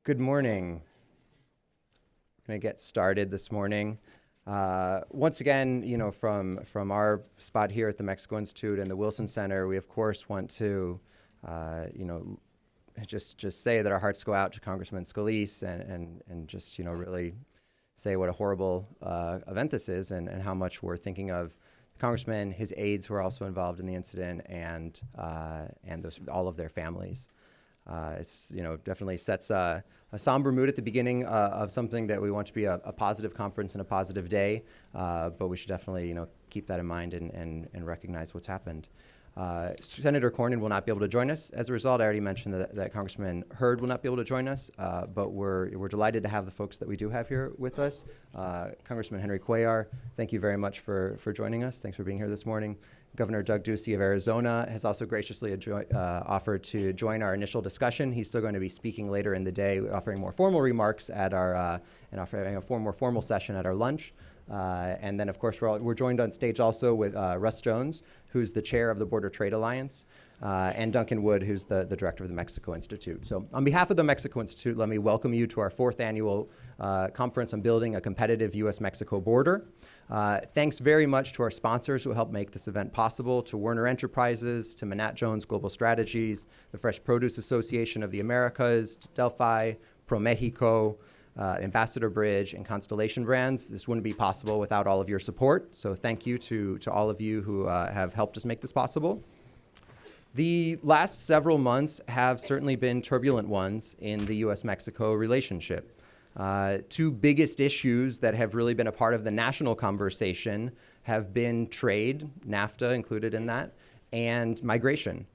Good morning. I'm going to get started this morning. Once again, from our spot here at the Mexico Institute and the Wilson Center, we of course want to, just say that our hearts go out to Congressman Scalise and just, really say what a horrible event this is and how much we're thinking of the congressman, his aides who are also involved in the incident, and all of their families. It's definitely sets a somber mood at the beginning of something that we want to be a positive conference and a positive day, but we should definitely keep that in mind and recognize what's happened. Senator Cornyn will not be able to join us. As a result, I already mentioned that Congressman Hurd will not be able to join us, but we're delighted to have the folks that we do have here with us. Congressman Henry Cuellar, thank you very much for joining us. Thanks for being here this morning. Governor Doug Ducey of Arizona has also graciously offered to join our initial discussion. He's still going to be speaking later in the day, offering more formal remarks at our and offering a more formal session at our lunch. And then, of course, we're joined on stage also with Russ Jones, who's the chair of the Border Trade Alliance, and Duncan Wood, who's the director of the Mexico Institute. So on behalf of the Mexico Institute, let me welcome you to our 4th annual conference on building a competitive U.S. Mexico border. Thanks very much to our sponsors who helped make this event possible, to Werner Enterprises, to Manat Jones Global Strategies, the Fresh Produce Association of the Americas, to Delphi, ProMexico, Ambassador Bridge, and Constellation Brands. This wouldn't be possible without all of your support, so thank you to all of you who have helped us make this possible. The last several months have certainly been turbulent ones in the U.S.-Mexico relationship. Two biggest issues that have really been a part of the national conversation have been trade, NAFTA included in that, and migration.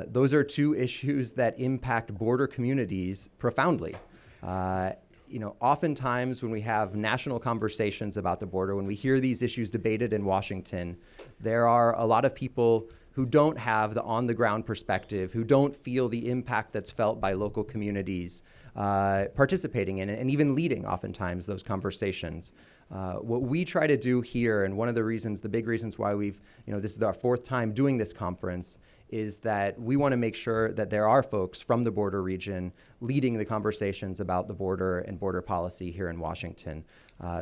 Those are two issues that impact border communities profoundly. Oftentimes when we have national conversations about the border, when we hear these issues debated in Washington, there are a lot of people who don't have the on-the-ground perspective, who don't feel the impact that's felt by local communities participating in it and even leading oftentimes those conversations. What we try to do here, and one of the big reasons why this is our 4th time doing this conference, is that we want to make sure that there are folks from the border region leading the conversations about the border and border policy here in Washington.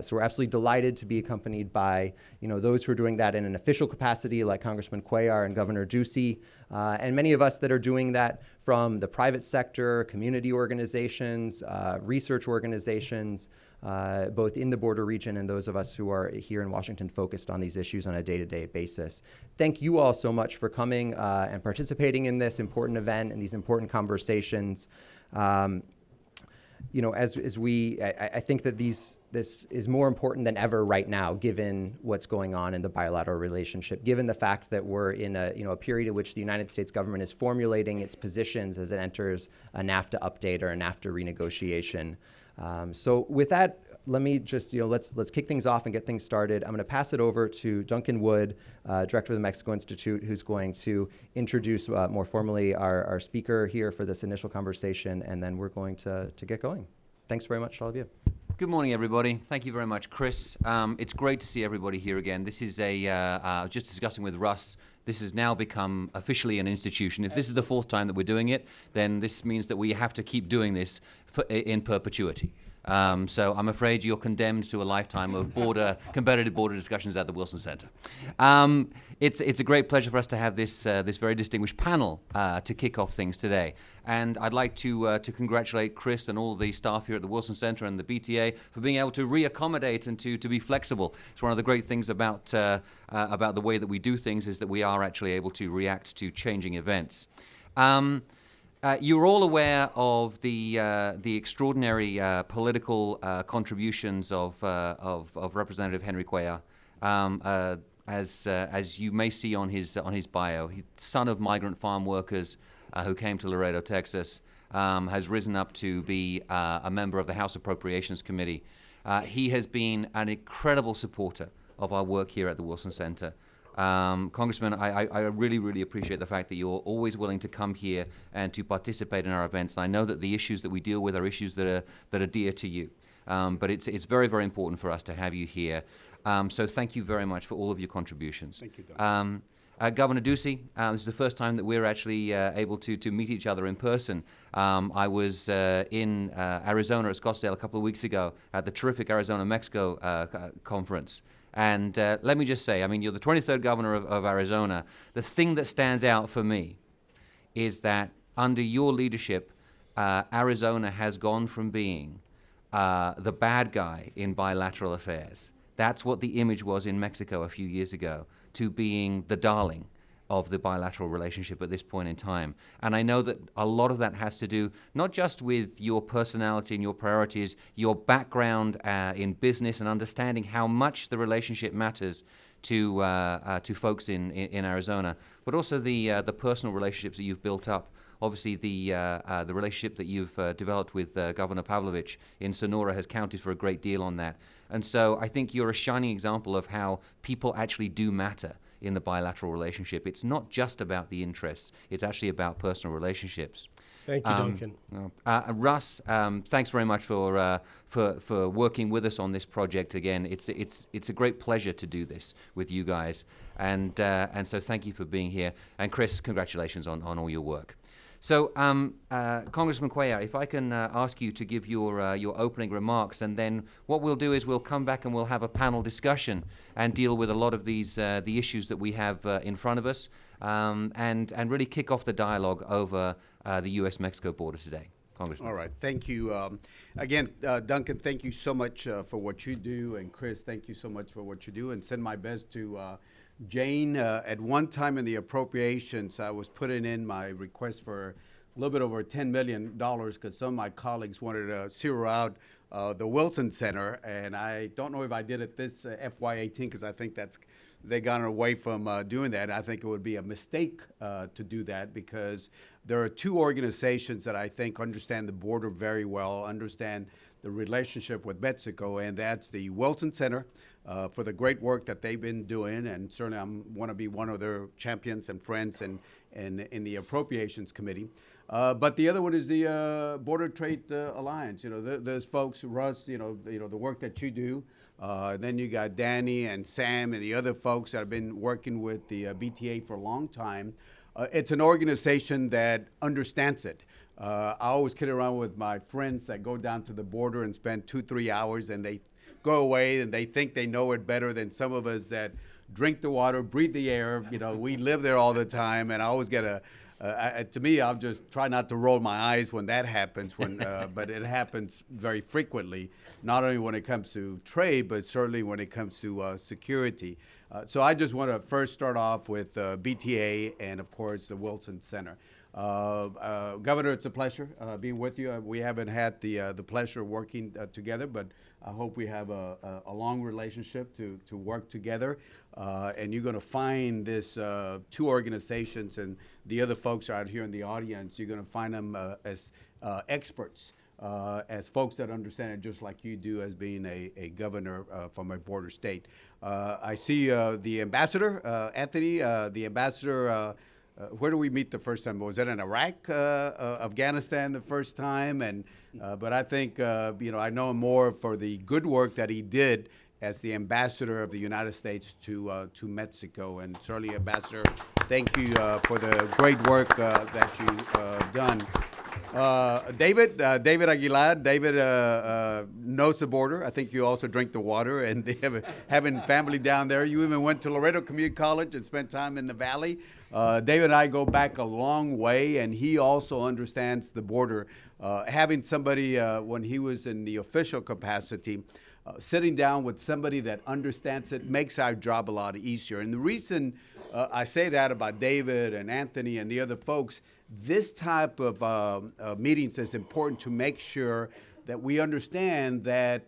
So we're absolutely delighted to be accompanied by those who are doing that in an official capacity, like Congressman Cuellar and Governor Ducey, and many of us that are doing that from the private sector, community organizations, research organizations, both in the border region and those of us who are here in Washington focused on these issues on a day-to-day basis. Thank you all so much for coming and participating in this important event and these important conversations. I think that this is more important than ever right now, given what's going on in the bilateral relationship, given the fact that we're in a period in which the United States government is formulating its positions as it enters a NAFTA update or a NAFTA renegotiation. So with that, let me just, let's kick things off and get things started. I'm going to pass it over to Duncan Wood, director of the Mexico Institute, who's going to introduce more formally our speaker here for this initial conversation, and then we're going to get going. Thanks very much to all of you. Good morning, everybody. Thank you very much, Chris. It's great to see everybody here again. This is just discussing with Russ, this has now become officially an institution. If this is the 4th time that we're doing it, then this means that we have to keep doing this in perpetuity. So I'm afraid you're condemned to a lifetime of competitive border discussions at the Wilson Center. It's a great pleasure for us to have this very distinguished panel to kick off things today. And I'd like to congratulate Chris and all the staff here at the Wilson Center and the BTA for being able to reaccommodate and to be flexible. It's one of the great things about the way that we do things is that we are actually able to react to changing events. You're all aware of the extraordinary political contributions of Representative Henry Cuellar. As you may see on his bio, he's son of migrant farm workers who came to Laredo, Texas, has risen up to be a member of the House Appropriations Committee. He has been an incredible supporter of our work here at the Wilson Center. Congressman, I really, really appreciate the fact that you're always willing to come here and to participate in our events. And I know that the issues that we deal with are issues that are dear to you. But it's very, very important for us to have you here. So thank you very much for all of your contributions. Thank you, Doug. Governor Ducey, this is the first time that we're actually able to meet each other in person. I was in Arizona at Scottsdale a couple of weeks ago at the terrific Arizona-Mexico conference. And let me just say, I mean, you're the 23rd governor of Arizona. The thing that stands out for me is that under your leadership, Arizona has gone from being the bad guy in bilateral affairs. That's what the image was in Mexico a few years ago, to being the darling of the bilateral relationship at this point in time. And I know that a lot of that has to do not just with your personality and your priorities, your background in business and understanding how much the relationship matters to folks in Arizona, but also the personal relationships that you've built up. Obviously, the relationship that you've developed with Governor Pavlovich in Sonora has counted for a great deal on that. And so I think you're a shining example of how people actually do matter in the bilateral relationship. It's not just about the interests. It's actually about personal relationships. Thank you, Duncan. Russ, thanks very much for working with us on this project again. It's a great pleasure to do this with you guys, and so thank you for being here. And Chris, congratulations on all your work. So, Congressman Cuellar, if I can ask you to give your opening remarks, and then what we'll do is we'll come back and we'll have a panel discussion and deal with a lot of these the issues that we have in front of us, and really kick off the dialogue over the U.S. Mexico border today. Congressman. All right. Thank you. Again, Duncan, thank you so much for what you do. And Chris, thank you so much for what you do. And send my best to Jane. At one time in the appropriations, I was putting in my request for a little bit over $10 million because some of my colleagues wanted to zero out the Wilson Center. And I don't know if I did it this FY18 because I think they got away from doing that. I think it would be a mistake to do that because there are two organizations that I think understand the border very well, understand the relationship with Mexico, and that's the Wilson Center for the great work that they've been doing, and certainly I want to be one of their champions and friends and in the Appropriations Committee. But the other one is the Border Trade Alliance. You know, those folks, Russ, you know the work that you do. Then you got Danny and Sam and the other folks that have been working with the BTA for a long time. It's an organization that understands it. I always kid around with my friends that go down to the border and spend 2-3 hours and they go away and they think they know it better than some of us that drink the water, breathe the air. You know, we live there all the time, and I always get to me, I'll just try not to roll my eyes when that happens, but it happens very frequently, not only when it comes to trade, but certainly when it comes to security. So I just want to first start off with BTA and, of course, the Wilson Center. Governor, it's a pleasure being with you. We haven't had the pleasure of working together, but I hope we have a long relationship to work together. And you're going to find this two organizations and the other folks out here in the audience, you're going to find them as experts, as folks that understand it just like you do as being a governor from a border state. I see the ambassador, Anthony, the ambassador. Where did we meet the first time? Was that in Iraq, Afghanistan the first time? And but I think I know him more for the good work that he did as the ambassador of the United States to Mexico. And certainly, Ambassador, thank you for the great work that you've done. David Aguilar. David knows the border. I think you also drink the water, and having family down there. You even went to Loreto Community College and spent time in the Valley. David and I go back a long way, and he also understands the border. Having somebody, when he was in the official capacity, sitting down with somebody that understands it makes our job a lot easier. And the reason I say that about David and Anthony and the other folks, this type of meetings is important to make sure that we understand that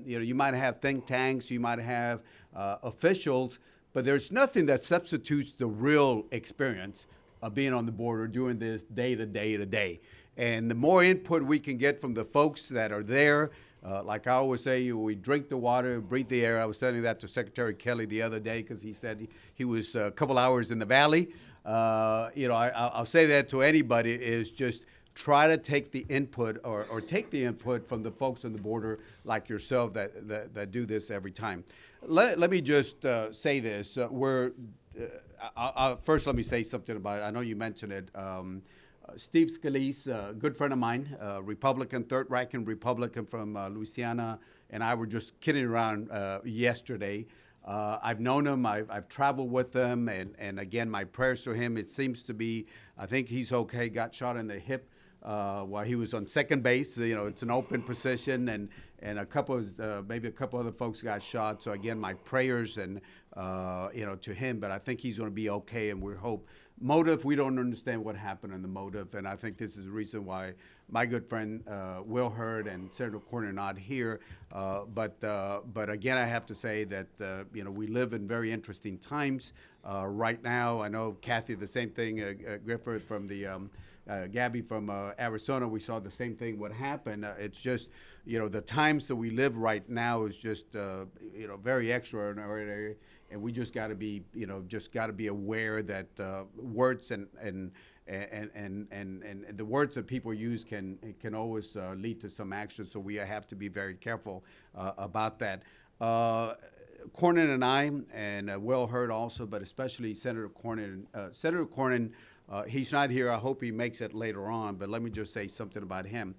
you might have think tanks, you might have officials, but there's nothing that substitutes the real experience of being on the border, doing this day to day to day. And the more input we can get from the folks that are there, like I always say, we drink the water, breathe the air. I was saying that to Secretary Kelly the other day because he said he was a couple hours in the Valley. I'll say that to anybody is just try to take the input or take the input from the folks on the border like yourself that do this every time. Let me just say this. First, let me say something about it. I know you mentioned it. Steve Scalise, a good friend of mine, Republican, third-ranking Republican from Louisiana, and I were just kidding around yesterday. I've known him. I've traveled with him, and again, my prayers to him. It seems to be, I think he's okay. Got shot in the hip while he was on second base. You know, it's an open position, and a couple of maybe a couple other folks got shot. So again, my prayers and to him. But I think he's going to be okay, and we hope. Motive, we don't understand what happened in the motive, and I think this is the reason why my good friend Will Hurd and Senator Cornyn are not here. But again, I have to say that we live in very interesting times right now. I know Kathy, the same thing. Griffith from the Gabby from Arizona, we saw the same thing. What happened? It's just the times that we live right now is just very extraordinary. And we just got to be, aware that words and the words that people use can always lead to some action. So we have to be very careful about that. Cornyn and I, and Will Hurd also, but especially Senator Cornyn. Senator Cornyn, he's not here. I hope he makes it later on. But let me just say something about him.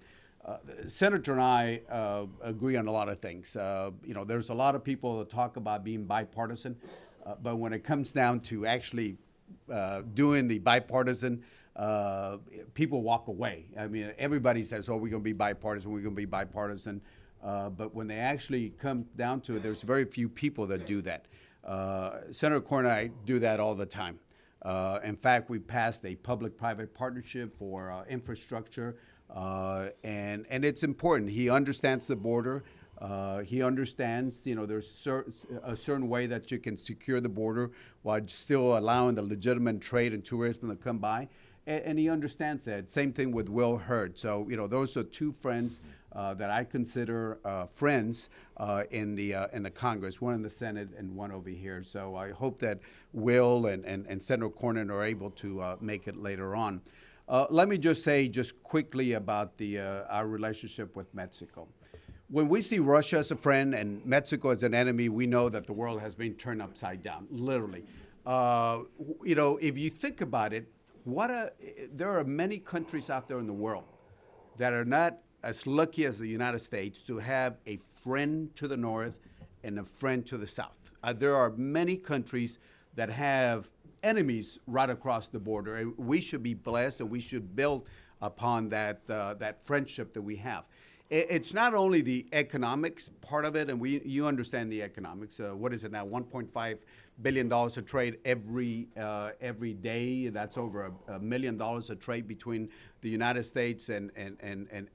Senator and I agree on a lot of things. There's a lot of people that talk about being bipartisan, but when it comes down to actually doing the bipartisan, people walk away. I mean, everybody says, "Oh, we're going to be bipartisan. We're going to be bipartisan," but when they actually come down to it, there's very few people that do that. Senator Cornyn and I do that all the time. In fact, we passed a public-private partnership for infrastructure. And it's important. He understands the border. He understands, there's a certain way that you can secure the border while still allowing the legitimate trade and tourism to come by. And he understands that. Same thing with Will Hurd. So, those are two friends that I consider friends in the Congress, one in the Senate and one over here. So I hope that Will and Senator Cornyn are able to make it later on. Let me just say quickly about our relationship with Mexico. When we see Russia as a friend and Mexico as an enemy, we know that the world has been turned upside down, literally. If you think about it, there are many countries out there in the world that are not as lucky as the United States to have a friend to the north and a friend to the south. There are many countries that have enemies right across the border, and we should be blessed, and we should build upon that friendship that we have. It's not only the economics part of it, and you understand the economics. What is it now? $1.5 billion of trade every day. That's over $1 million of trade between the United States and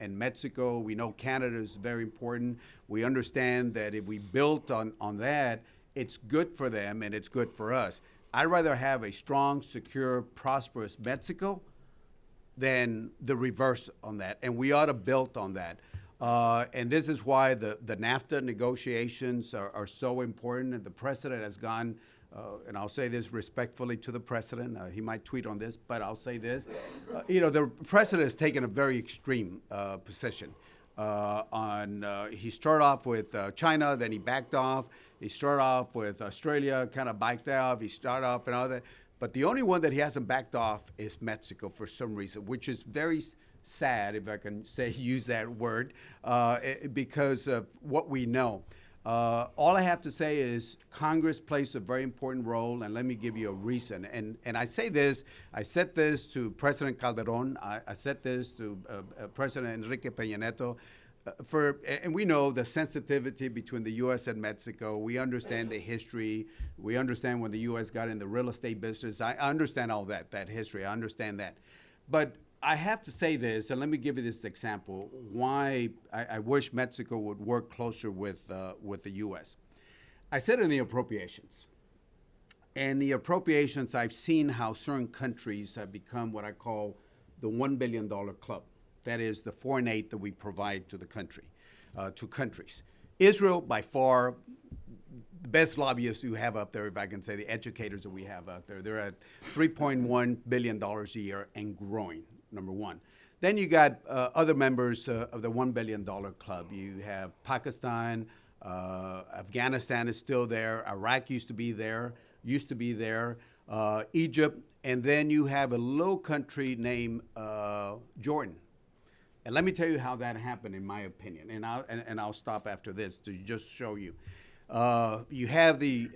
Mexico. We know Canada is very important. We understand that if we built on that, it's good for them and it's good for us. I'd rather have a strong, secure, prosperous Mexico than the reverse on that. And we ought to build on that. And this is why the NAFTA negotiations are so important. And the president has gone, and I'll say this respectfully to the president. He might tweet on this, but I'll say this. The president has taken a very extreme position. He started off with China, then he backed off. He started off with Australia, kind of backed off. He started off and other. But the only one that he hasn't backed off is Mexico for some reason, which is very sad, if I can use that word, because of what we know. All I have to say is Congress plays a very important role, and let me give you a reason. And I say this, I said this to President Calderon, I said this to President Enrique Peña Nieto, and we know the sensitivity between the U.S. and Mexico. We understand the history. We understand when the U.S. got in the real estate business. I understand all that history. I understand that. But I have to say this, and let me give you this example, why I wish Mexico would work closer with the U.S. I said in the appropriations. And the appropriations, I've seen how certain countries have become what I call the $1 billion club. That is the foreign aid that we provide to the country, to countries. Israel, by far, the best lobbyists you have up there, if I can say, the educators that we have out there. They're at $3.1 billion a year and growing, number one. Then you got other members of the $1 billion club. You have Pakistan, Afghanistan is still there, Iraq used to be there, Egypt, and then you have a little country named Jordan. And let me tell you how that happened, in my opinion. And I'll stop after this to just show you. You have the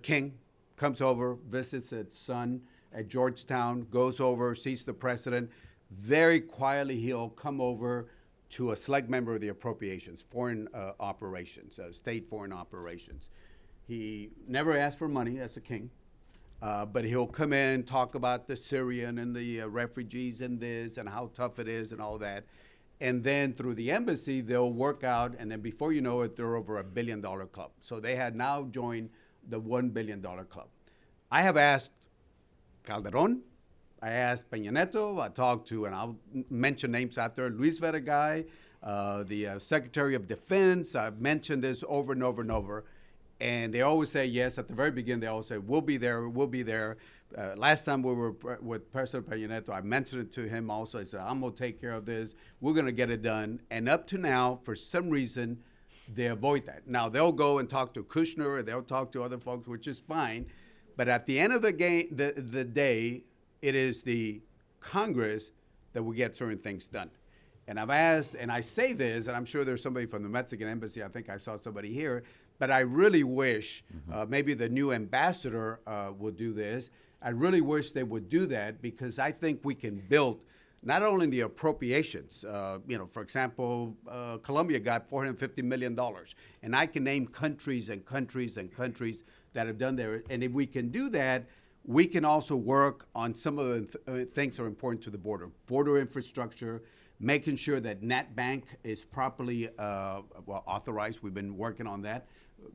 king comes over, visits his son at Georgetown, goes over, sees the president. Very quietly, he'll come over to a select member of the appropriations, foreign operations, state foreign operations. He never asked for money as a king. But he'll come in, talk about the Syrian and the refugees and this and how tough it is and all that. And then through the embassy, they'll work out, and then before you know it, they're over $1 billion club. So they had now joined the $1 billion club. I have asked Calderon, I asked Peña Nieto, I talked to, and I'll mention names out there, Luis Vergay, the Secretary of Defense. I've mentioned this over and over and over. And they always say yes. At the very beginning, they always say, we'll be there, we'll be there. Last time we were with President Peña Nieto, I mentioned it to him also. I said, I'm going to take care of this. We're going to get it done. And up to now, for some reason, they avoid that. Now, they'll go and talk to Kushner, or they'll talk to other folks, which is fine. But at the end of the day, it is the Congress that will get certain things done. And I've asked, and I say this, and I'm sure there's somebody from the Mexican embassy, I think I saw somebody here, but I really wish maybe the new ambassador will do this. I really wish they would do that, because I think we can build not only the appropriations, for example, Colombia got $450 million, and I can name countries and countries and countries that have done there. And if we can do that, we can also work on some of the things that are important to the border infrastructure, making sure that NatBank is properly authorized. We've been working on that.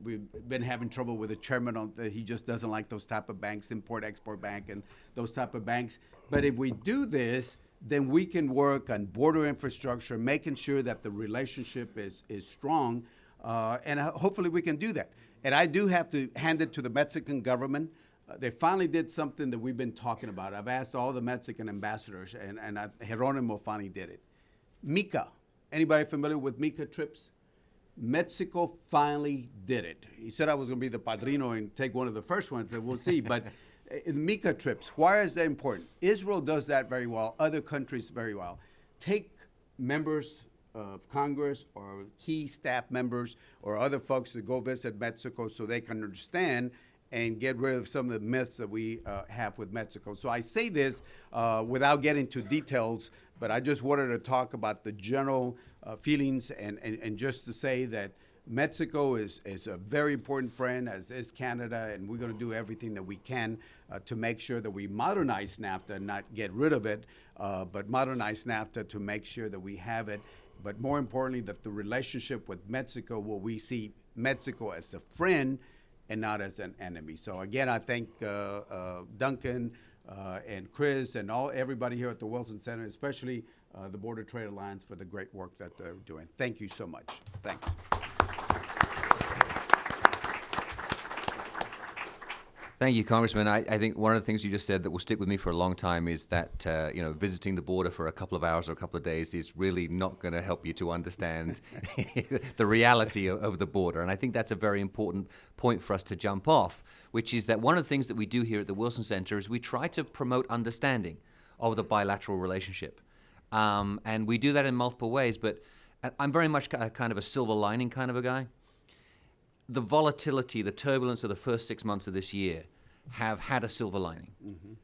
We've been having trouble with the chairman he just doesn't like those type of banks, Import-Export Bank and those type of banks. But if we do this, then we can work on border infrastructure, making sure that the relationship is strong, and hopefully we can do that. And I do have to hand it to the Mexican government. They finally did something that we've been talking about. I've asked all the Mexican ambassadors, and Jeronimo finally did it. MICA. Anybody familiar with MICA trips? Mexico finally did it. He said I was going to be the padrino and take one of the first ones, and we'll see. But MICA trips, why is that important? Israel does that very well. Other countries very well. Take members of Congress or key staff members or other folks to go visit Mexico so they can understand and get rid of some of the myths that we have with Mexico. So I say this without getting to details, but I just wanted to talk about the general feelings and just to say that Mexico is a very important friend, as is Canada, and we're going to do everything that we can to make sure that we modernize NAFTA, not get rid of it, but modernize NAFTA to make sure that we have it. But more importantly, that the relationship with Mexico, will we see Mexico as a friend and not as an enemy. So again, I thank Duncan and Chris and everybody here at the Wilson Center, especially the Border Trade Alliance, for the great work that they're doing. Thank you so much. Thanks. Thank you, Congressman. I think one of the things you just said that will stick with me for a long time is that visiting the border for a couple of hours or a couple of days is really not going to help you to understand the reality of the border. And I think that's a very important point for us to jump off, which is that one of the things that we do here at the Wilson Center is we try to promote understanding of the bilateral relationship. And we do that in multiple ways, but I'm very much kind of a silver lining kind of a guy. The volatility, the turbulence of the first 6 months of this year have had a silver lining,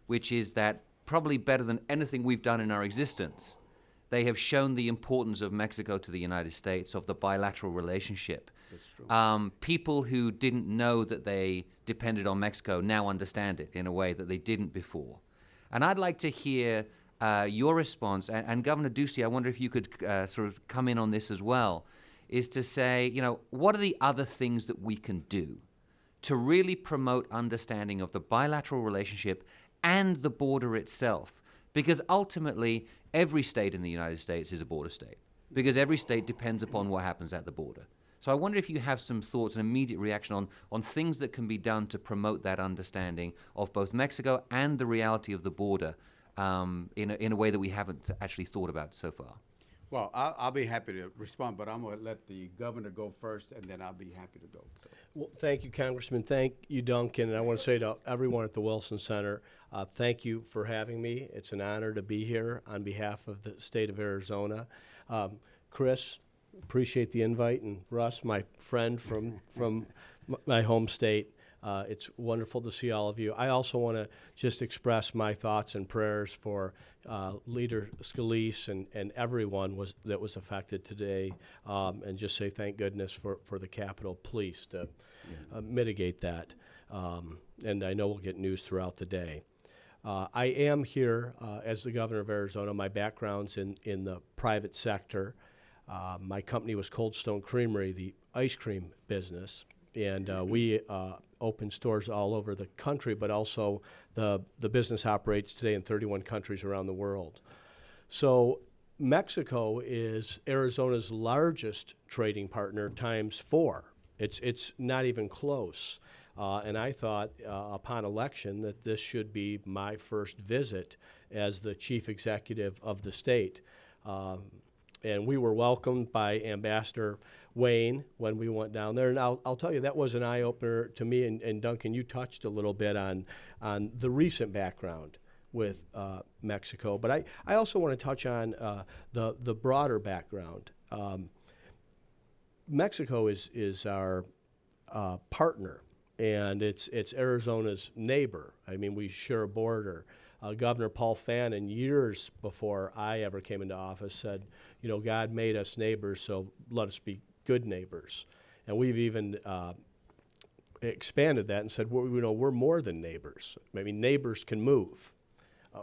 which is that probably better than anything we've done in our existence, they have shown the importance of Mexico to the United States, of the bilateral relationship. That's true. People who didn't know that they depended on Mexico now understand it in a way that they didn't before. And I'd like to hear your response, and Governor Ducey, I wonder if you could sort of come in on this as well, is to say, what are the other things that we can do to really promote understanding of the bilateral relationship and the border itself? Because ultimately, every state in the United States is a border state, because every state depends upon what happens at the border. So I wonder if you have some thoughts, an immediate reaction on things that can be done to promote that understanding of both Mexico and the reality of the border in a way that we haven't actually thought about so far? Well, I'll be happy to respond, but I'm going to let the governor go first, and then I'll be happy to go. So. Well, thank you, Congressman. Thank you, Duncan. And I want to say to everyone at the Wilson Center, thank you for having me. It's an honor to be here on behalf of the state of Arizona. Chris, appreciate the invite, and Russ, my friend from my home state. It's wonderful to see all of you. I also want to just express my thoughts and prayers for Leader Scalise and everyone that was affected today, and just say thank goodness for the Capitol Police to mitigate that. And I know we'll get news throughout the day. I am here as the governor of Arizona. My background's in the private sector. My company was Cold Stone Creamery, the ice cream business. And we open stores all over the country, but also the business operates today in 31 countries around the world. So Mexico is Arizona's largest trading partner times 4. It's not even close. And I thought upon election that this should be my first visit as the chief executive of the state. And we were welcomed by Ambassador Wayne when we went down there. And I'll tell you, that was an eye-opener to me. And Duncan, you touched a little bit on the recent background with Mexico. But I also want to touch on the broader background. Mexico is our partner, and it's Arizona's neighbor. I mean, we share a border. Governor Paul Fannin, years before I ever came into office, said, you know, God made us neighbors, so let us be good neighbors. And we've even expanded that and said, well, you know, we're more than neighbors. I mean, neighbors can move.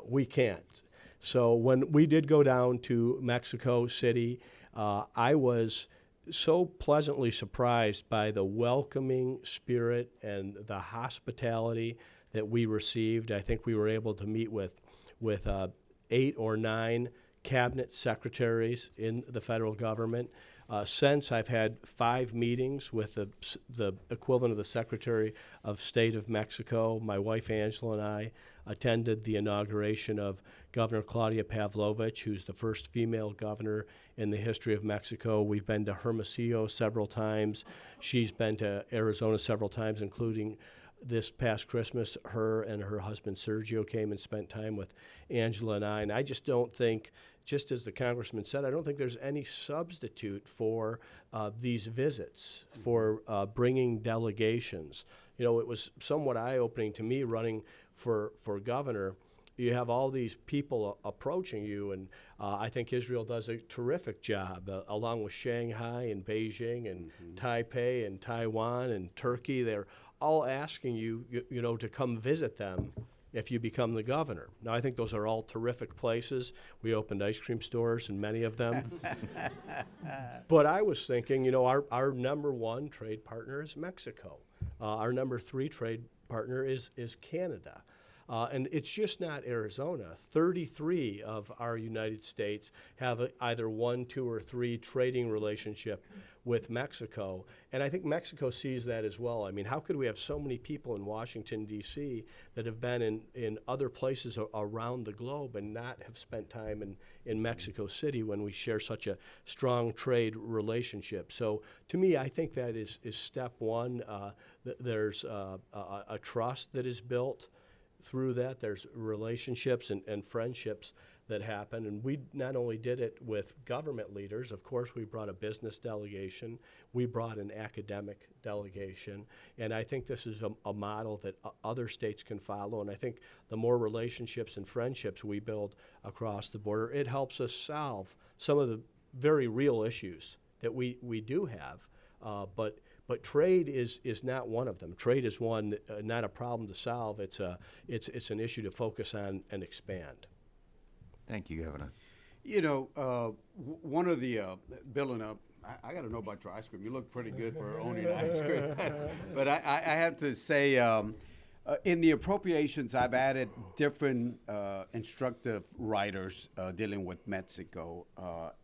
We can't. So when we did go down to Mexico City, I was so pleasantly surprised by the welcoming spirit and the hospitality that we received. I think we were able to meet with 8 or 9 cabinet secretaries in the federal government. Since I've had 5 meetings with the equivalent of the Secretary of State of Mexico. My wife Angela and I attended the inauguration of Governor Claudia Pavlovich, who's the first female governor in the history of Mexico. We've been to Hermosillo several times. She's been to Arizona several times, including this past Christmas. Her and her husband Sergio came and spent time with Angela and I. And I just don't think, just as the congressman said, I don't think there's any substitute for these visits, for bringing delegations. You know, it was somewhat eye-opening to me running for governor. You have all these people approaching you, and I think Israel does a terrific job, along with Shanghai and Beijing and Taipei and Taiwan and Turkey. They're all asking you, you know, to come visit them if you become the governor. Now, I think those are all terrific places. We opened ice cream stores in many of them. But I was thinking, you know, our number 1 trade partner is Mexico. Our number 3 trade partner is Canada. And it's just not Arizona. 33 of our United States have either 1, 2, or 3 trading relationship with Mexico. And I think Mexico sees that as well. I mean, how could we have so many people in Washington, D.C. that have been in other places around the globe and not have spent time in Mexico City when we share such a strong trade relationship? So to me, I think that is step 1. There's a trust that is built through that. There's relationships and friendships that happen. And we not only did it with government leaders, of course, we brought a business delegation, we brought an academic delegation, and I think this is a model that other states can follow. And I think the more relationships and friendships we build across the border, it helps us solve some of the very real issues that we do have. But trade is not one of them. Trade is one, not a problem to solve. It's an issue to focus on and expand. Thank you, Governor. You know, one of the building up. I got to know about your ice cream. You look pretty good for owning ice cream. But I have to say, in the appropriations, I've added different instructive writers dealing with Mexico,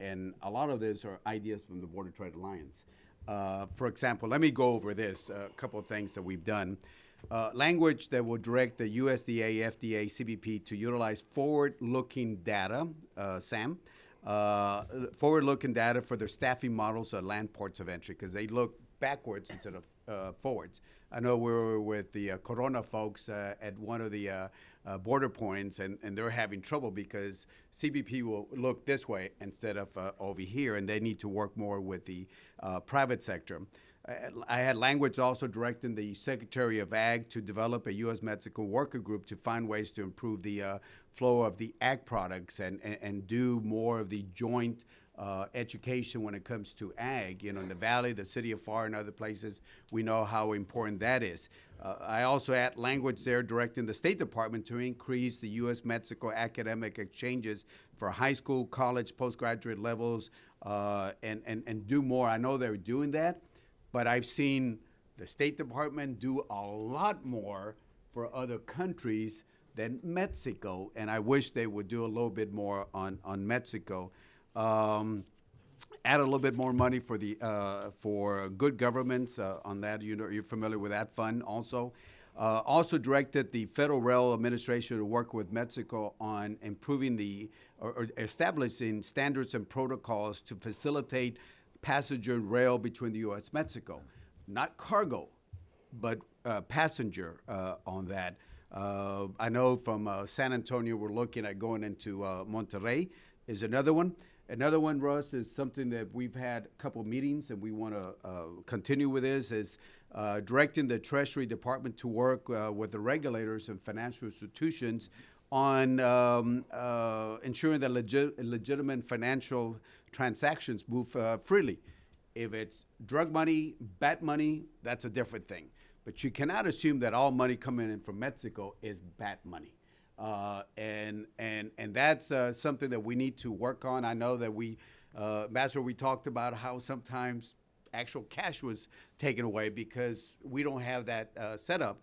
and a lot of these are ideas from the Border Trade Alliance. For example, let me go over this, a couple of things that we've done. language that will direct the USDA, FDA, CBP to utilize forward-looking data, SAM, forward-looking data for their staffing models at land ports of entry, because they look backwards instead of forwards. I know we were with the Corona folks at one of the border points, and they're having trouble because CBP will look this way instead of over here, and they need to work more with the private sector. I had language also directing the Secretary of Ag to develop a U.S. Mexico worker group to find ways to improve the flow of the ag products and do more of the joint education when it comes to ag. You know, in the Valley, the city of FAR, and other places, we know how important that is. I also had language there directing the State Department to increase the U.S.-Mexico academic exchanges for high school, college, postgraduate levels, and do more. I know they're doing that, but I've seen the State Department do a lot more for other countries than Mexico, and I wish they would do a little bit more on Mexico. Add a little bit more money for the for good governments on that. You know, you're familiar with that fund also. Also directed the Federal Rail Administration to work with Mexico on improving or establishing standards and protocols to facilitate passenger rail between the U.S. Mexico, not cargo, but passenger on that. I know from San Antonio, we're looking at going into Monterrey is another one. Another one, Russ, is something that we've had a couple meetings and we want to continue with is directing the Treasury Department to work with the regulators and financial institutions on ensuring that legitimate financial transactions move freely. If it's drug money, bad money, that's a different thing. But you cannot assume that all money coming in from Mexico is bad money. And that's something that we need to work on. I know that Master, we talked about how sometimes actual cash was taken away because we don't have that set up.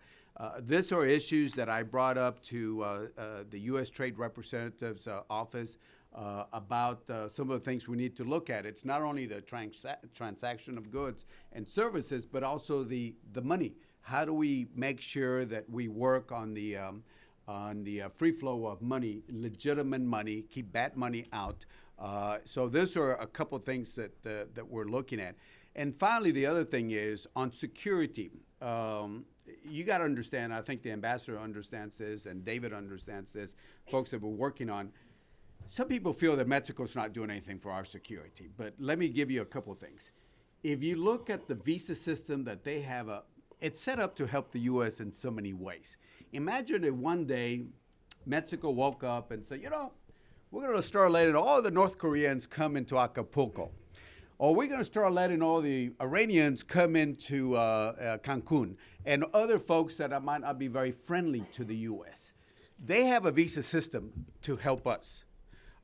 These are issues that I brought up to the U.S. Trade Representative's office about some of the things we need to look at. It's not only the transaction of goods and services, but also the money. How do we make sure that we work on the free flow of money, legitimate money, keep bad money out? So those are a couple of things that we're looking at. And finally, the other thing is on security. You got to understand, I think the ambassador understands this and David understands this, folks that we're working on. Some people feel that Mexico's not doing anything for our security, but let me give you a couple of things. If you look at the visa system that they have, it's set up to help the U.S. in so many ways. Imagine if one day Mexico woke up and said, you know, we're going to start letting all the North Koreans come into Acapulco. Or we're going to start letting all the Iranians come into Cancun and other folks that might not be very friendly to the U.S. They have a visa system to help us.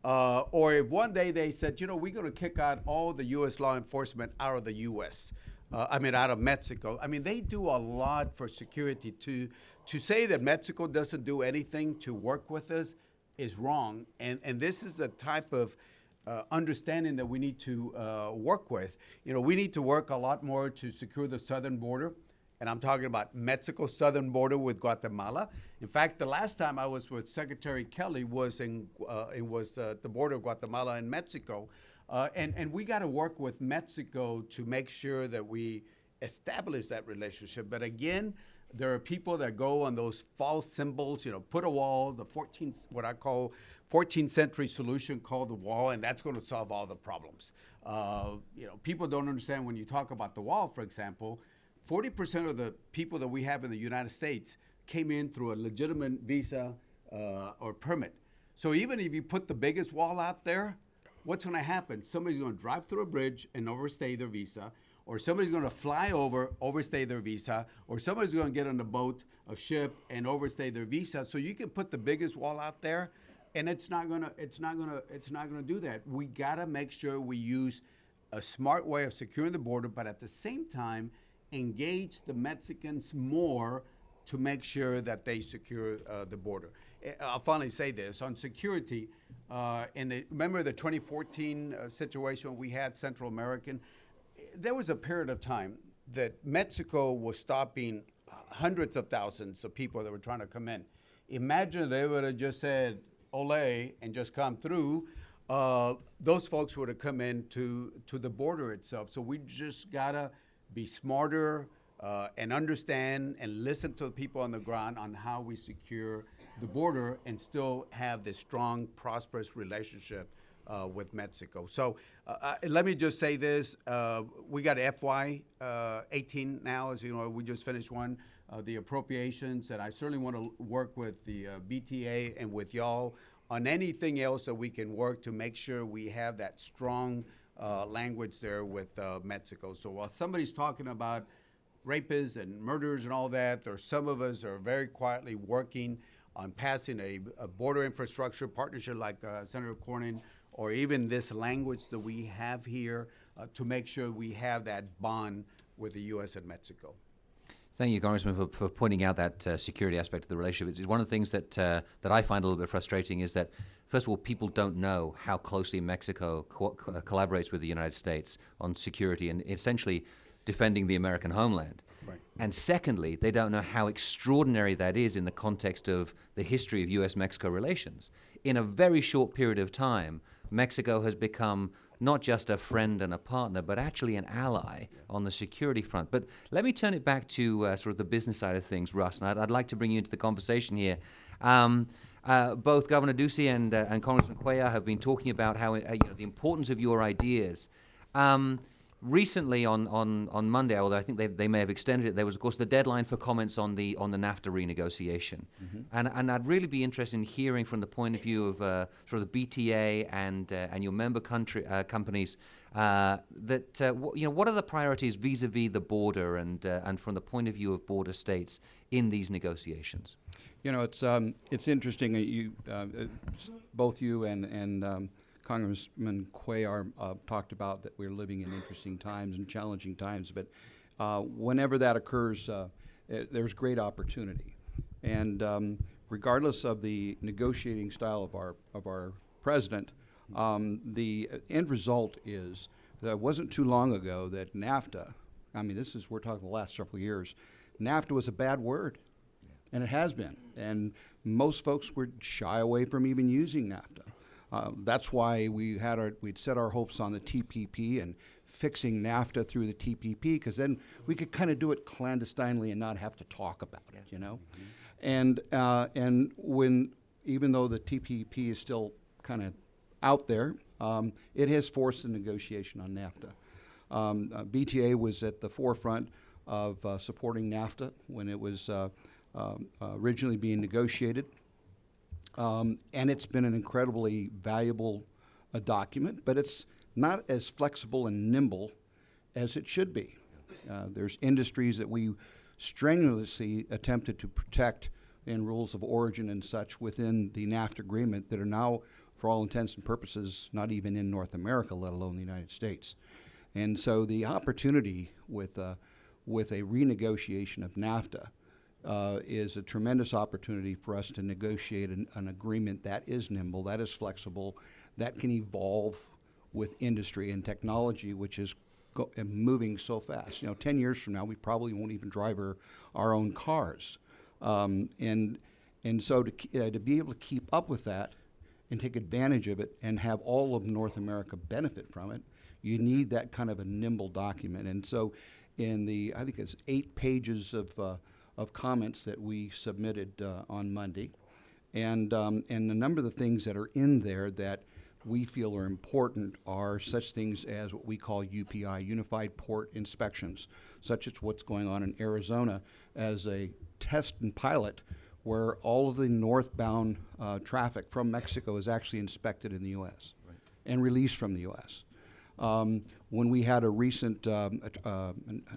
Or if one day they said, you know, we're going to kick out all the U.S. law enforcement out of the U.S., out of Mexico. I mean, they do a lot for security. To say that Mexico doesn't do anything to work with us is wrong. And this is a type of understanding that we need to work with. You know, we need to work a lot more to secure the southern border. And I'm talking about Mexico's southern border with Guatemala. In fact, the last time I was with Secretary Kelly was the border of Guatemala and Mexico. And we got to work with Mexico to make sure that we establish that relationship. But again, there are people that go on those false symbols, you know, put a wall, what I call 14th century solution called the wall, and that's going to solve all the problems. You know, people don't understand when you talk about the wall, for example, 40% of the people that we have in the United States came in through a legitimate visa or permit. So even if you put the biggest wall out there, what's going to happen? Somebody's going to drive through a bridge and overstay their visa, or somebody's going to fly over, overstay their visa, or somebody's going to get on a boat, a ship, and overstay their visa. So you can put the biggest wall out there, and it's not going to do that. We got to make sure we use a smart way of securing the border, but at the same time, engage the Mexicans more to make sure that they secure the border. I'll finally say this on security. Remember the 2014 situation when we had Central American? There was a period of time that Mexico was stopping hundreds of thousands of people that were trying to come in. Imagine if they would have just said "Ole" and just come through. Those folks would have come in to the border itself. So we just gotta be smarter and understand and listen to the people on the ground on how we secure the border and still have this strong, prosperous relationship with Mexico. So let me just say this: we got FY 18 now, as you know, we just finished one, the appropriations, and I certainly want to work with the BTA and with y'all on anything else that we can work to make sure we have that strong language there with Mexico. So while somebody's talking about rapists and murderers and all that, there's some of us are very quietly working on passing a border infrastructure partnership like Senator Cornyn, or even this language that we have here to make sure we have that bond with the U.S. and Mexico. Thank you, Congressman, for pointing out that security aspect of the relationship. It's one of the things that I find a little bit frustrating is that, first of all, people don't know how closely Mexico collaborates with the United States on security and essentially defending the American homeland. Right. And secondly, they don't know how extraordinary that is in the context of the history of U.S.-Mexico relations. In a very short period of time, Mexico has become not just a friend and a partner, but actually an ally on the security front. But let me turn it back to sort of the business side of things, Russ, and I'd like to bring you into the conversation here. Both Governor Ducey and Congressman Cuellar have been talking about how the importance of your ideas. Recently on Monday, although I think they may have extended it, there was, of course, the deadline for comments on the NAFTA renegotiation. Mm-hmm. And I'd really be interested in hearing from the point of view of sort of the BTA and your member companies what are the priorities vis-a-vis the border and from the point of view of border states in these negotiations? You know, it's interesting. Both you and Congressman Cuellar talked about that we're living in interesting times and challenging times, but whenever that occurs, there's great opportunity. And regardless of the negotiating style of our president, the end result is that it wasn't too long ago that NAFTA, we're talking the last several years, NAFTA was a bad word, and it has been. And most folks would shy away from even using NAFTA. That's why we'd set our hopes on the TPP and fixing NAFTA through the TPP, because then we could kind of do it clandestinely and not have to talk about it, you know. Mm-hmm. And when, even though the TPP is still kind of out there, it has forced a negotiation on NAFTA. BTA was at the forefront of supporting NAFTA when it was originally being negotiated. And it's been an incredibly valuable document, but it's not as flexible and nimble as it should be. There's industries that we strenuously attempted to protect in rules of origin and such within the NAFTA agreement that are now, for all intents and purposes, not even in North America, let alone the United States. And so the opportunity with a renegotiation of NAFTA is a tremendous opportunity for us to negotiate an agreement that is nimble, that is flexible, that can evolve with industry and technology, which is moving so fast. You know, 10 years from now, we probably won't even drive our own cars. And so to be able to keep up with that and take advantage of it and have all of North America benefit from it, you need that kind of a nimble document. And so in I think it's 8 pages of comments that we submitted on Monday, and a number of the things that are in there that we feel are important are such things as what we call UPI, Unified Port Inspections, such as what's going on in Arizona as a test and pilot where all of the northbound traffic from Mexico is actually inspected in the U.S. Right. and released from the U.S. When we had a recent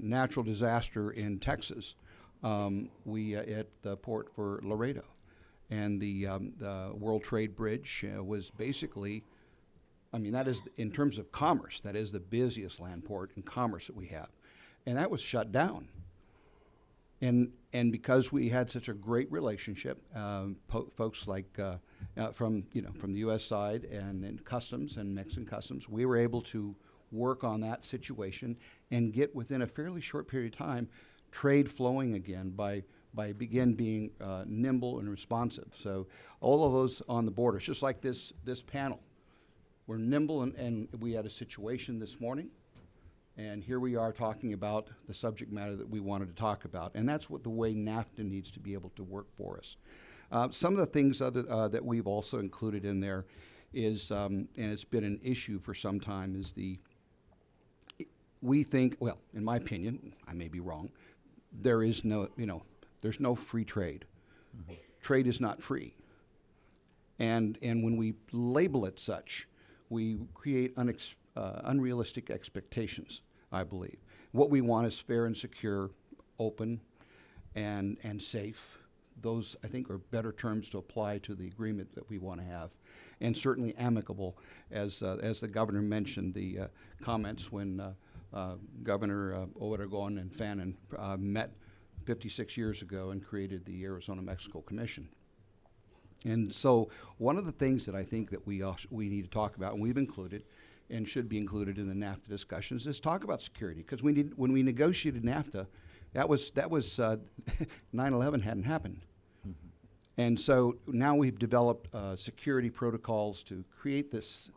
natural disaster in Texas, we at the port for Laredo, and the World Trade Bridge was basically, that is, in terms of commerce, that is the busiest land port in commerce that we have, and that was shut down. And because we had such a great relationship, folks like from the U.S. side and Customs and Mexican Customs, we were able to work on that situation and get within a fairly short period of time trade flowing again by begin being nimble and responsive. So all of those on the border, it's just like this panel. We're nimble, and we had a situation this morning, and here we are talking about the subject matter that we wanted to talk about. And that's what the way NAFTA needs to be able to work for us. Some of the things that we've also included in there is, and it's been an issue for some time, is we think, well, in my opinion, I may be wrong, there is no, there's no free trade. Mm-hmm. Trade is not free. And when we label it such, we create unrealistic expectations, I believe. What we want is fair and secure, open, and safe. Those, I think, are better terms to apply to the agreement that we want to have, and certainly amicable, as the governor mentioned the comments when Governor Obregón and Fannin met 56 years ago and created the Arizona-Mexico Commission. And so one of the things that I think that we need to talk about, and we've included and should be included in the NAFTA discussions, is talk about security. Because when we negotiated NAFTA, that was 9/11 hadn't happened. Mm-hmm. And so now we've developed security protocols to create this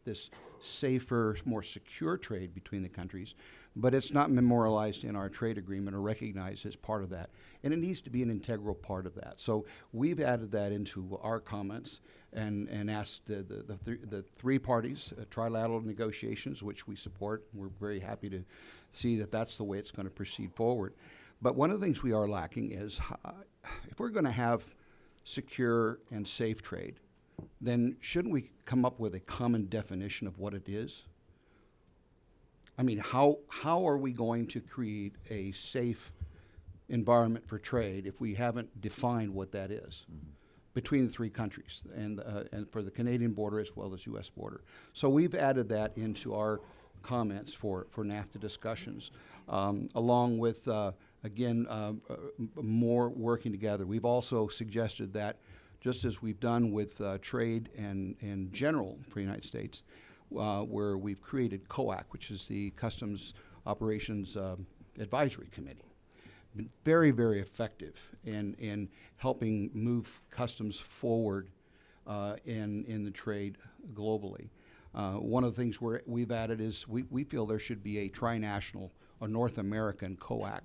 safer, more secure trade between the countries, but it's not memorialized in our trade agreement or recognized as part of that. And it needs to be an integral part of that. So we've added that into our comments and asked the three parties, trilateral negotiations, which we support. We're very happy to see that that's the way it's going to proceed forward. But one of the things we are lacking is if we're going to have secure and safe trade, then shouldn't we come up with a common definition of what it is? I mean, how are we going to create a safe environment for trade if we haven't defined what that is between the three countries and for the Canadian border as well as U.S. border? So we've added that into our comments for NAFTA discussions, along with, more working together. We've also suggested that, just as we've done with trade and general for the United States, where we've created COAC, which is the Customs Operations Advisory Committee. Been very, very effective in helping move customs forward in the trade globally. One of the things we've added is we feel there should be a trinational or North American COAC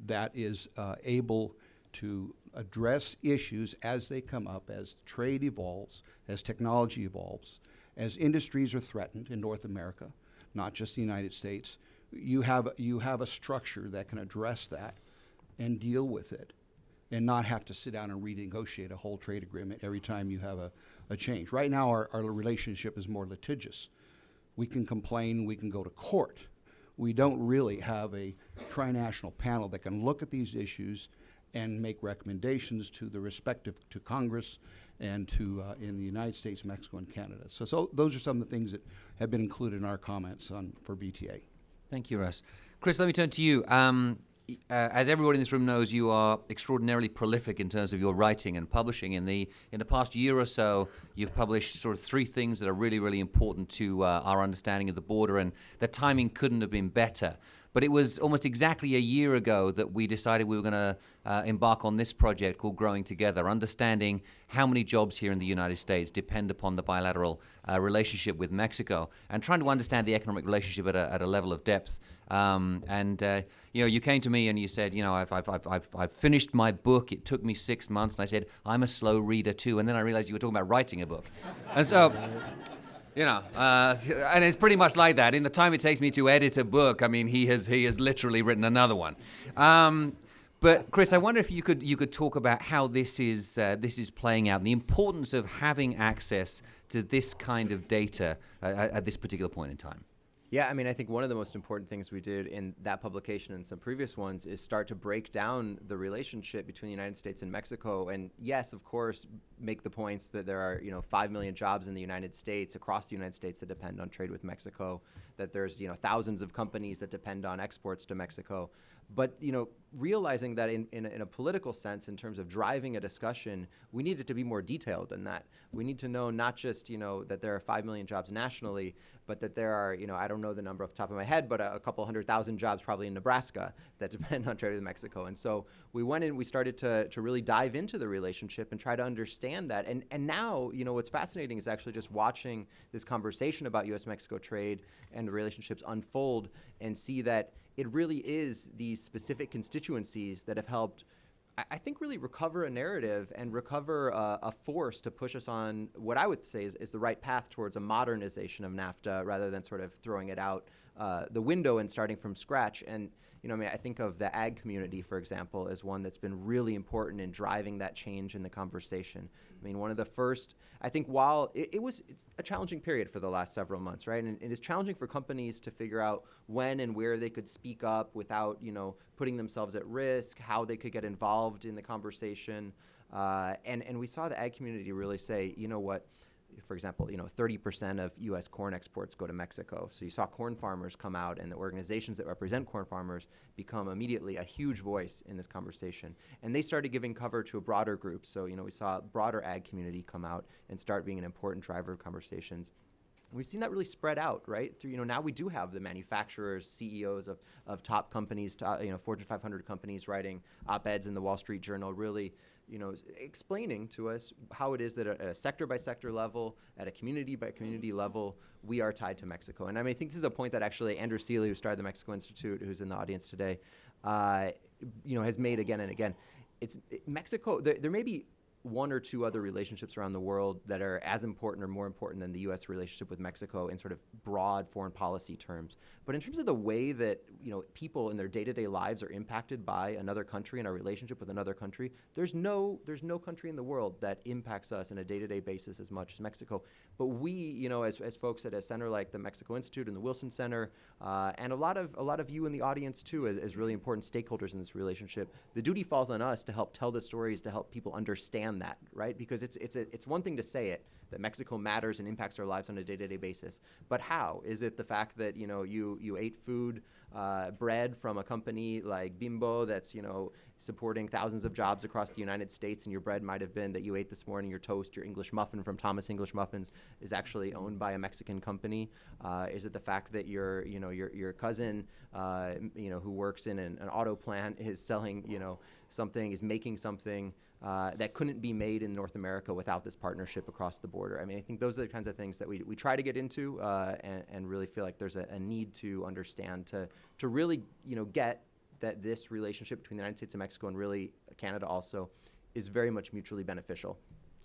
that is able to address issues as they come up, as trade evolves, as technology evolves, as industries are threatened in North America, not just the United States. You have a structure that can address that and deal with it and not have to sit down and renegotiate a whole trade agreement every time you have a change. Right now, our relationship is more litigious. We can complain, we can go to court. We don't really have a trinational panel that can look at these issues and make recommendations to the to Congress and to in the United States, Mexico, and Canada. So those are some of the things that have been included in our comments for BTA. Thank you, Russ. Chris, let me turn to you. As everybody in this room knows, you are extraordinarily prolific in terms of your writing and publishing. In the past year or so, you've published sort of three things that are really, really important to our understanding of the border, and the timing couldn't have been better. But it was almost exactly a year ago that we decided we were going to embark on this project called Growing Together, understanding how many jobs here in the United States depend upon the bilateral relationship with Mexico, and trying to understand the economic relationship at a level of depth. You came to me and you said, I've finished my book. It took me 6 months. And I said, I'm a slow reader too. And then I realized you were talking about writing a book. And so... and it's pretty much like that. In the time it takes me to edit a book, I mean, he has literally written another one. But Chris, I wonder if you could talk about how this is playing out, and the importance of having access to this kind of data at this particular point in time. Yeah, I mean, I think one of the most important things we did in that publication and some previous ones is start to break down the relationship between the United States and Mexico. And yes, of course, make the points that there are, 5 million jobs in the United States, across the United States, that depend on trade with Mexico, that there's, thousands of companies that depend on exports to Mexico. But, realizing that in a political sense, in terms of driving a discussion, we need it to be more detailed than that. We need to know not just, that there are 5 million jobs nationally, but that there are, I don't know the number off the top of my head, but a couple 100,000 jobs probably in Nebraska that depend on trade with Mexico. And so we went in, we started to really dive into the relationship and try to understand that. And now, what's fascinating is actually just watching this conversation about U.S.-Mexico trade and the relationships unfold and see that it really is these specific constituencies that have helped, I think, really recover a narrative and recover a force to push us on what I would say is the right path towards a modernization of NAFTA rather than sort of throwing it out the window and starting from scratch. And, I think of the ag community, for example, as one that's been really important in driving that change in the conversation. One of the first, I think while it's a challenging period for the last several months, right? And it is challenging for companies to figure out when and where they could speak up without, putting themselves at risk, how they could get involved in the conversation. And we saw the ag community really say, for example, 30% of U.S. corn exports go to Mexico. So you saw corn farmers come out, and the organizations that represent corn farmers become immediately a huge voice in this conversation. And they started giving cover to a broader group. So, we saw a broader ag community come out and start being an important driver of conversations. And we've seen that really spread out, right? Through, now we do have the manufacturers, CEOs of top companies, Fortune 500 companies writing op-eds in the Wall Street Journal, really, explaining to us how it is that at a sector-by-sector level, at a community-by-community level, we are tied to Mexico. And I think this is a point that actually Andrew Seeley, who started the Mexico Institute, who's in the audience today, has made again and again. Mexico, there may be one or two other relationships around the world that are as important or more important than the U.S. relationship with Mexico in sort of broad foreign policy terms. But in terms of the way that people in their day-to-day lives are impacted by another country and our relationship with another country, there's no country in the world that impacts us on a day-to-day basis as much as Mexico. But we, as folks at a center like the Mexico Institute and the Wilson Center, and a lot of you in the audience too, as really important stakeholders in this relationship, the duty falls on us to help tell the stories, to help people understand that, right? Because it's one thing to say it, that Mexico matters and impacts our lives on a day-to-day basis. But how? Is it the fact that, you ate food, bread from a company like Bimbo that's, supporting thousands of jobs across the United States, and your bread might have been that you ate this morning, your toast, your English muffin from Thomas English Muffins is actually owned by a Mexican company? Is it the fact that your cousin, who works in an auto plant is selling, something, is making something that couldn't be made in North America without this partnership across the border? I think those are the kinds of things that we try to get into and really feel like there's a need to understand to really, get that this relationship between the United States and Mexico, and really Canada also, is very much mutually beneficial.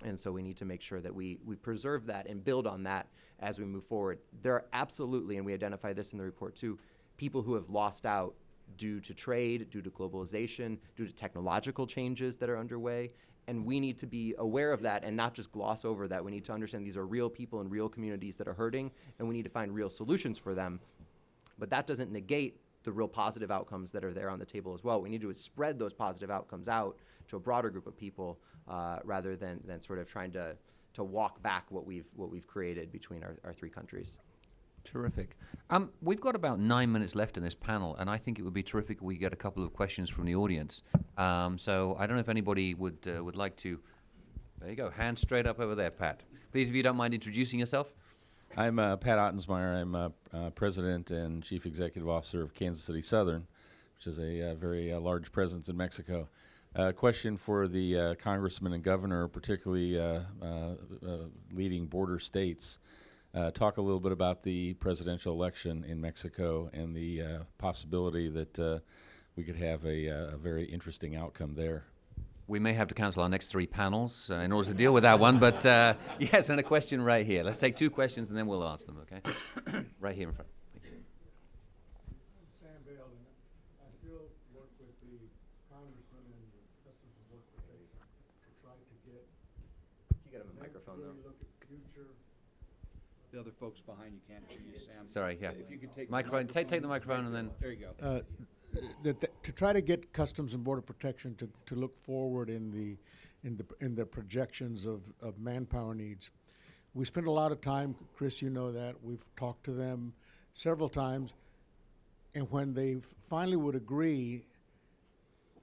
And so we need to make sure that we preserve that and build on that as we move forward. There are absolutely, and we identify this in the report too, people who have lost out due to trade, due to globalization, due to technological changes that are underway. And we need to be aware of that and not just gloss over that. We need to understand these are real people and real communities that are hurting, and we need to find real solutions for them. But that doesn't negate the real positive outcomes that are there on the table as well. What we need to do is spread those positive outcomes out to a broader group of people rather than sort of trying to walk back what we've created between our three countries. Terrific. We've got about 9 minutes left in this panel, and I think it would be terrific if we get a couple of questions from the audience. So I don't know if anybody would like to. There you go. Hand straight up over there, Pat. Please, if you don't mind introducing yourself. I'm Pat Ottensmeyer. I'm President and Chief Executive Officer of Kansas City Southern, which is a very large presence in Mexico. Question for the Congressman and Governor, particularly leading border states. Talk a little bit about the presidential election in Mexico and the possibility that we could have a very interesting outcome there. We may have to cancel our next three panels in order to deal with that one, but yes, and a question right here. Let's take two questions and then we'll answer them, okay? Right here in front. Sam Bale, and I still work with the congressman and the Customs and Border Protection to try to get. You got a microphone though. Look at future. The other folks behind you can't hear you, Sam. Sorry, yeah. If you could take microphone. Take the microphone and then. There you go. To try to get Customs and Border Protection to look forward in the projections of manpower needs. We spend a lot of time, Chris, you know that. We've talked to them several times, and when they finally would agree,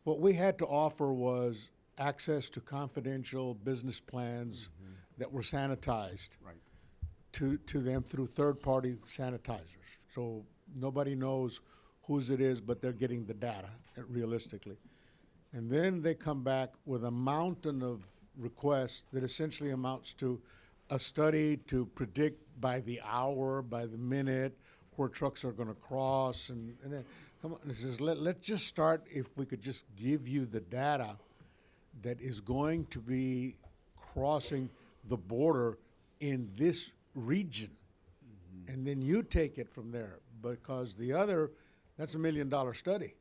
what we had to offer was access to confidential business plans that were sanitized Right. to them through third-party sanitizers. So nobody knows whose it is, but they're getting the data realistically. And then they come back with a mountain of requests that essentially amounts to a study to predict by the hour, by the minute, where trucks are going to cross. And then, come on, this is, let's just start if we could just give you the data that is going to be crossing the border in this region. And then you take it from there, because the other, that's $1 million study.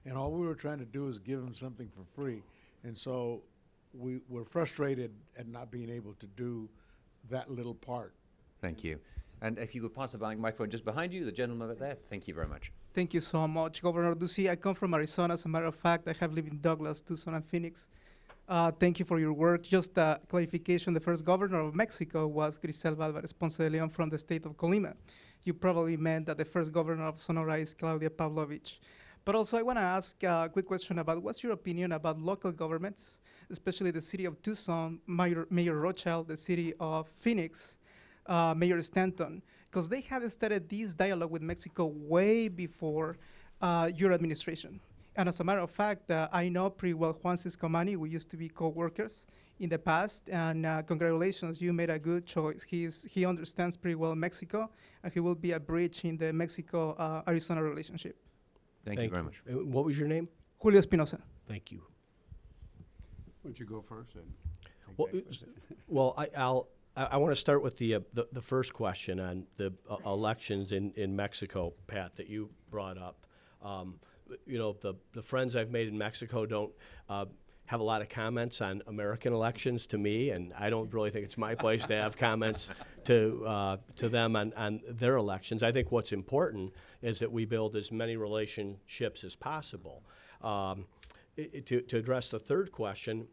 And all we were trying to do is give them something for free. And so we're frustrated at not being able to do that little part. Thank you. And if you could pass the microphone just behind you, the gentleman over there. Thank you very much. Thank you so much, Governor Ducey. I come from Arizona. As a matter of fact, I have lived in Douglas, Tucson, and Phoenix. Thank you for your work. Just a clarification, the first governor of Mexico was Griselda Alvarez Ponce de Leon from the state of Colima. You probably meant that the first governor of Sonora is Claudia Pavlovich. But also I want to ask a quick question about what's your opinion about local governments, especially the city of Tucson, Mayor Rothschild, the city of Phoenix, Mayor Stanton, because they have started this dialogue with Mexico way before your administration. And as a matter of fact, I know pretty well Juan Ciscomani. We used to be co-workers in the past, and congratulations, you made a good choice. He understands pretty well Mexico, and he will be a bridge in the Mexico-Arizona relationship. Thank you very much. What was your name? Julio Espinosa. Thank you. Why don't you go first? And take Well, that question? I want to start with the first question on the elections in Mexico, Pat, that you brought up. The friends I've made in Mexico don't have a lot of comments on American elections to me, and I don't really think it's my place to have comments to them on their elections. I think what's important is that we build as many relationships as possible. To address the third question,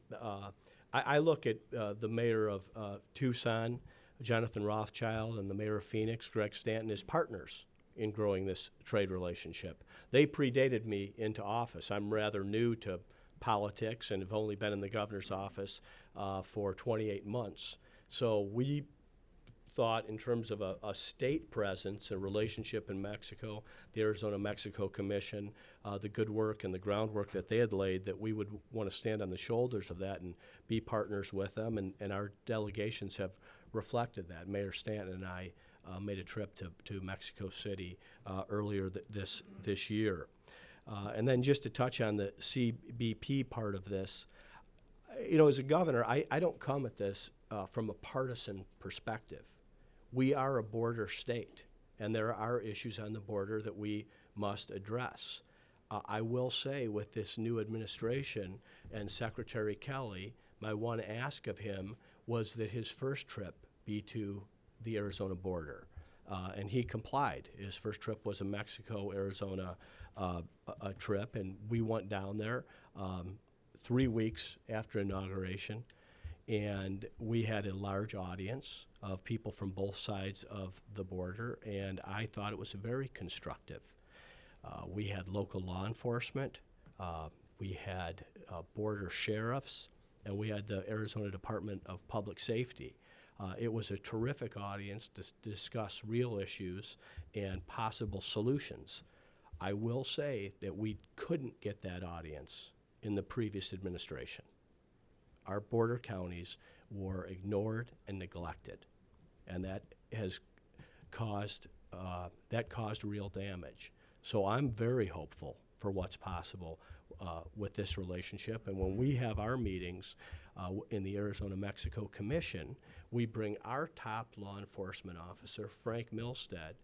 I look at the mayor of Tucson, Jonathan Rothschild, and the mayor of Phoenix, Greg Stanton, as partners in growing this trade relationship. They predated me into office. I'm rather new to politics and have only been in the governor's office for 28 months. So we thought in terms of a state presence, a relationship in Mexico, the Arizona-Mexico Commission, the good work and the groundwork that they had laid, that we would want to stand on the shoulders of that and be partners with them, and our delegations have reflected that. Mayor Stanton and I made a trip to Mexico City earlier this year. And then just to touch on the CBP part of this, as a governor, I don't come at this from a partisan perspective. We are a border state, and there are issues on the border that we must address. I will say with this new administration and Secretary Kelly, my one ask of him was that his first trip be to the Arizona border. And he complied. His first trip was a Mexico-Arizona a trip, and we went down there 3 weeks after inauguration, and we had a large audience of people from both sides of the border, and I thought it was very constructive. We had local law enforcement, we had border sheriffs, and we had the Arizona Department of Public Safety. It was a terrific audience to discuss real issues and possible solutions. I will say that we couldn't get that audience in the previous administration. Our border counties were ignored and neglected, and that has caused real damage. So I'm very hopeful for what's possible with this relationship. And when we have our meetings in the Arizona-Mexico Commission, we bring our top law enforcement officer, Frank Milstead,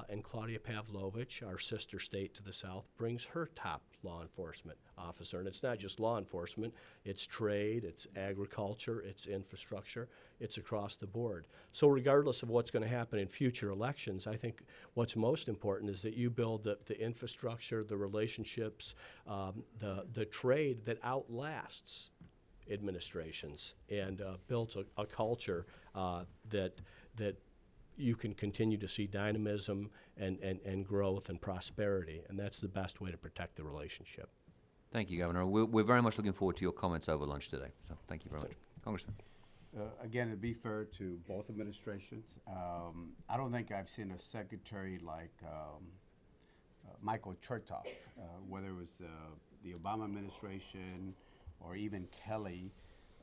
and Claudia Pavlovich, our sister state to the south, brings her top law enforcement officer. And it's not just law enforcement, it's trade, it's agriculture, it's infrastructure, it's across the board. So regardless of what's going to happen in future elections, I think what's most important is that you build the infrastructure, the relationships, the trade that outlasts administrations, and builds a culture that you can continue to see dynamism and growth and prosperity, and that's the best way to protect the relationship. Thank you, Governor. We're very much looking forward to your comments over lunch today. So thank you very much. Congressman. Again, to be fair to both administrations, I don't think I've seen a secretary like Michael Chertoff, whether it was the Obama administration or even Kelly.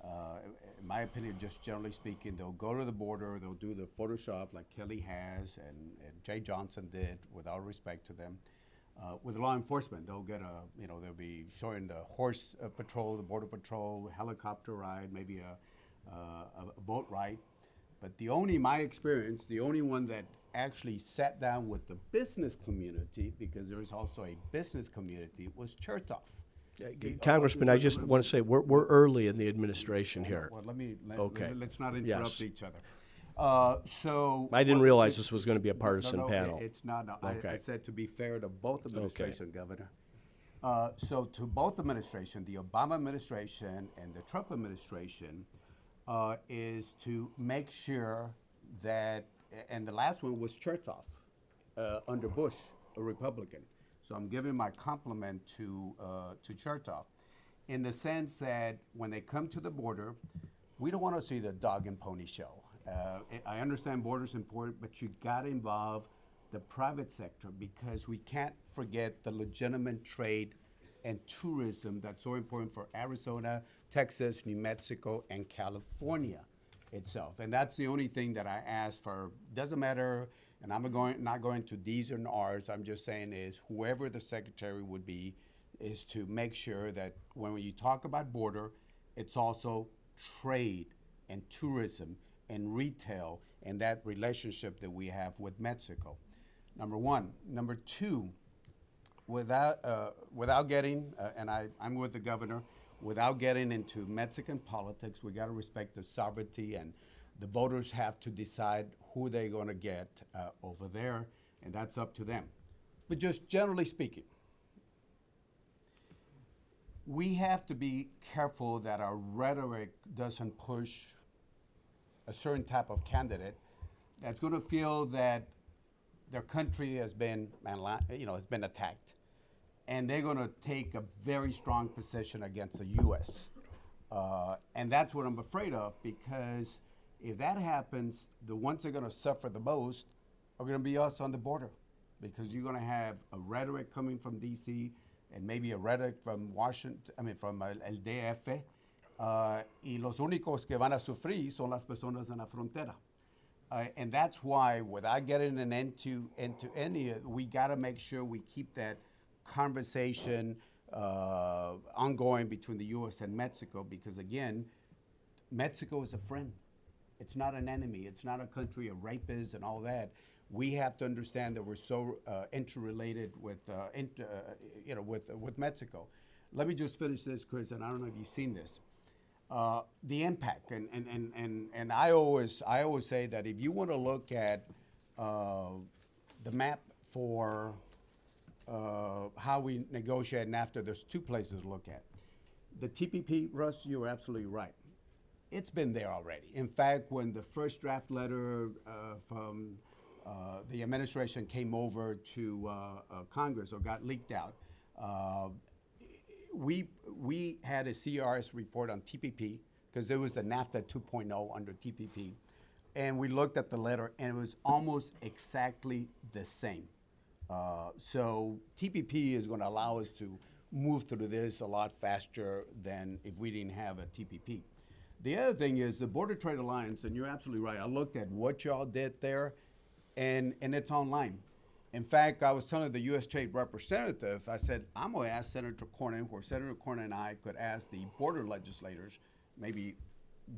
In my opinion, just generally speaking, they'll go to the border, they'll do the Photoshop like Kelly has and Jay Johnson did, with all respect to them. With law enforcement, they'll get they'll be showing the horse patrol, the border patrol, helicopter ride, maybe a boat ride. But my experience, the only one that actually sat down with the business community, because there is also a business community, was Chertoff. Congressman, I just want to say we're early in the administration here. Well, Okay. let's not interrupt Yes. each other. So I didn't realize this was going to be a partisan no, panel. It's not. No. Okay. I said to be fair to both administrations, Governor. So to both administration, the Obama administration and the Trump administration, is to make sure that, and the last one was Chertoff under Bush, a Republican. So I'm giving my compliment to Chertoff, in the sense that when they come to the border, we don't want to see the dog and pony show. I understand borders important, but you got to involve the private sector, because we can't forget the legitimate trade and tourism that's so important for Arizona, Texas, New Mexico, and California itself. And that's the only thing that I ask for. Doesn't matter, and I'm not going to D's and R's. I'm just saying is whoever the secretary would be, is to make sure that when you talk about border, it's also trade and tourism and retail and that relationship that we have with Mexico. Number one. Number two, without getting, and I'm with the governor, without getting into Mexican politics, we got to respect the sovereignty, and the voters have to decide who they're going to get over there, and that's up to them. But just generally speaking, we have to be careful that our rhetoric doesn't push a certain type of candidate that's going to feel that their country has been, has been attacked, and they're going to take a very strong position against the U.S. And that's what I'm afraid of, because if that happens, the ones that are going to suffer the most are going to be us on the border, because you're going to have a rhetoric coming from D.C. and maybe a rhetoric from Washington, from el DF, y los únicos que van a sufrir son las personas en la frontera. And that's why, without getting an end to any, we got to make sure we keep that conversation ongoing between the U.S. and Mexico, because again, Mexico is a friend. It's not an enemy. It's not a country of rapists and all that. We have to understand that we're so interrelated with Mexico. Let me just finish this, Chris, and I don't know if you've seen this. The impact, and I always say that if you want to look at the map for how we negotiate NAFTA, there's two places to look at. The TPP, Russ, you're absolutely right. It's been there already. In fact, when the first draft letter from the administration came over to Congress, or got leaked out, we had a CRS report on TPP, because there was the NAFTA 2.0 under TPP, and we looked at the letter, and it was almost exactly the same. So TPP is going to allow us to move through this a lot faster than if we didn't have a TPP. The other thing is the Border Trade Alliance, and you're absolutely right. I looked at what y'all did there, and it's online. In fact, I was telling the U.S. Trade Representative, I said, I'm going to ask Senator Cornyn, or Senator Cornyn and I could ask the border legislators, maybe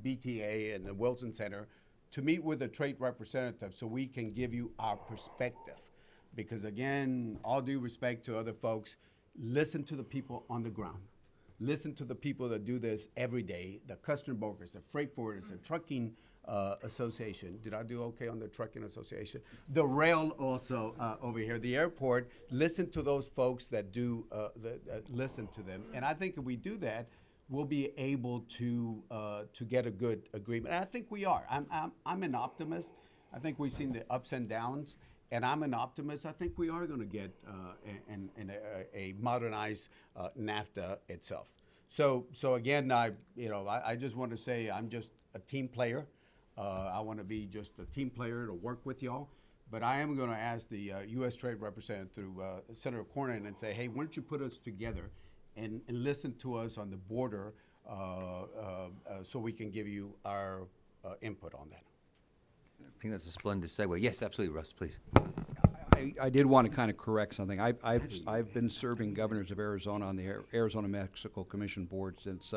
BTA and the Wilson Center, to meet with the trade representative so we can give you our perspective. Because again, all due respect to other folks, listen to the people on the ground. Listen to the people that do this every day, the customs brokers, the freight forwarders, the trucking association. Did I do okay on the trucking association? The rail also over here, the airport. Listen to those folks that do listen to them. And I think if we do that, we'll be able to get a good agreement. And I think we are. I'm an optimist. I think we've seen the ups and downs. and I'm an optimist. I think we are going to get a modernized NAFTA itself. So again, I just want to say I'm just a team player. I want to be just a team player to work with y'all. But I am going to ask the U.S. Trade Representative through Senator Cornyn and say, hey, why don't you put us together and listen to us on the border so we can give you our input on that. I think that's a splendid segue. Yes, absolutely, Russ, please. I did want to kind of correct something. I've been serving governors of Arizona on the Arizona-Mexico Commission board since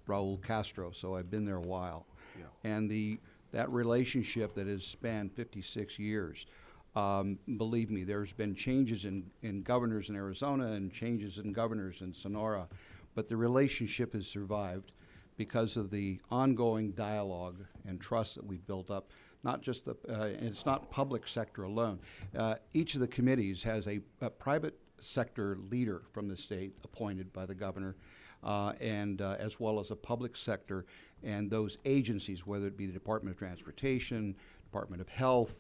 Raul Castro, so I've been there a while. Yeah. And that relationship that has spanned 56 years, believe me, there's been changes in governors in Arizona and changes in governors in Sonora, but the relationship has survived because of the ongoing dialogue and trust that we've built up. Not just and it's not public sector alone. Each of the committees has a private sector leader from the state appointed by the governor, and as well as a public sector, and those agencies, whether it be the Department of Transportation, Department of Health,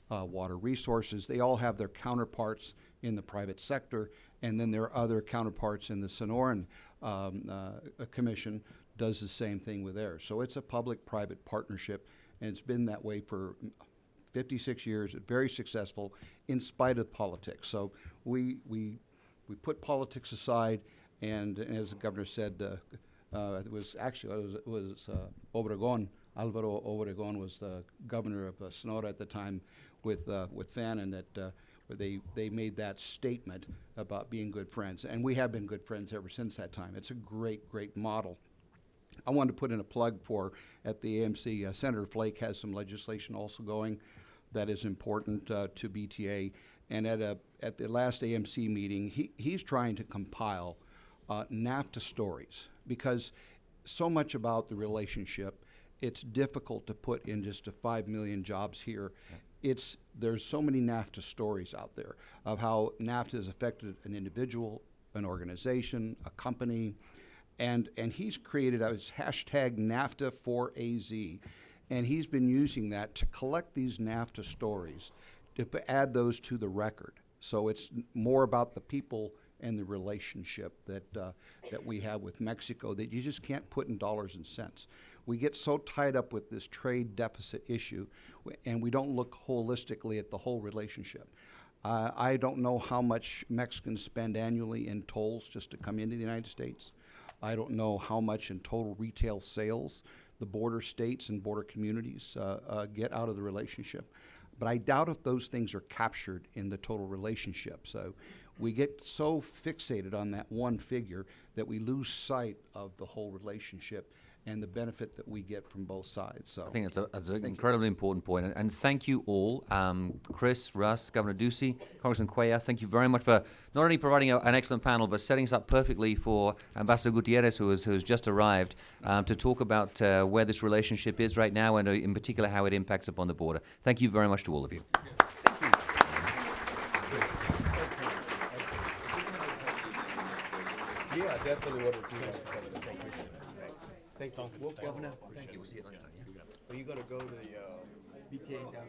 Water Resources, they all have their counterparts in the private sector, and then there are other counterparts in the Sonoran Commission does the same thing with theirs. So it's a public-private partnership, and it's been that way for 56 years, very successful in spite of politics. So we put politics aside, and as the governor said, it was Obregón, Alvaro Obregón was the governor of Sonora at the time with Fannin, that they made that statement about being good friends. And we have been good friends ever since that time. It's a great, great model. I wanted to put in a plug for, at the AMC, Senator Flake has some legislation also going that is important to BTA. And at the last AMC meeting, he's trying to compile NAFTA stories, because so much about the relationship, it's difficult to put in just 5 million jobs here. Yeah. There's so many NAFTA stories out there of how NAFTA has affected an individual, an organization, a company, and he's created his hashtag NAFTA for AZ, and he's been using that to collect these NAFTA stories, to add those to the record. So it's more about the people and the relationship that we have with Mexico that you just can't put in dollars and cents. We get so tied up with this trade deficit issue, and we don't look holistically at the whole relationship. I don't know how much Mexicans spend annually in tolls just to come into the United States. I don't know how much in total retail sales the border states and border communities get out of the relationship. But I doubt if those things are captured in the total relationship. So we get so fixated on that one figure that we lose sight of the whole relationship and the benefit that we get from both sides. So I think that's an incredibly important point. And thank you all, Chris, Russ, Governor Ducey, Congressman Cuellar. Thank you very much for not only providing an excellent panel, but setting us up perfectly for Ambassador Gutierrez, who has just arrived, to talk about where this relationship is right now, and in particular how it impacts upon the border. Thank you very much to all of you. Yeah, definitely what it's Thank you. Governor, thank you. We'll see you at lunchtime. Are you going to go to the BTA down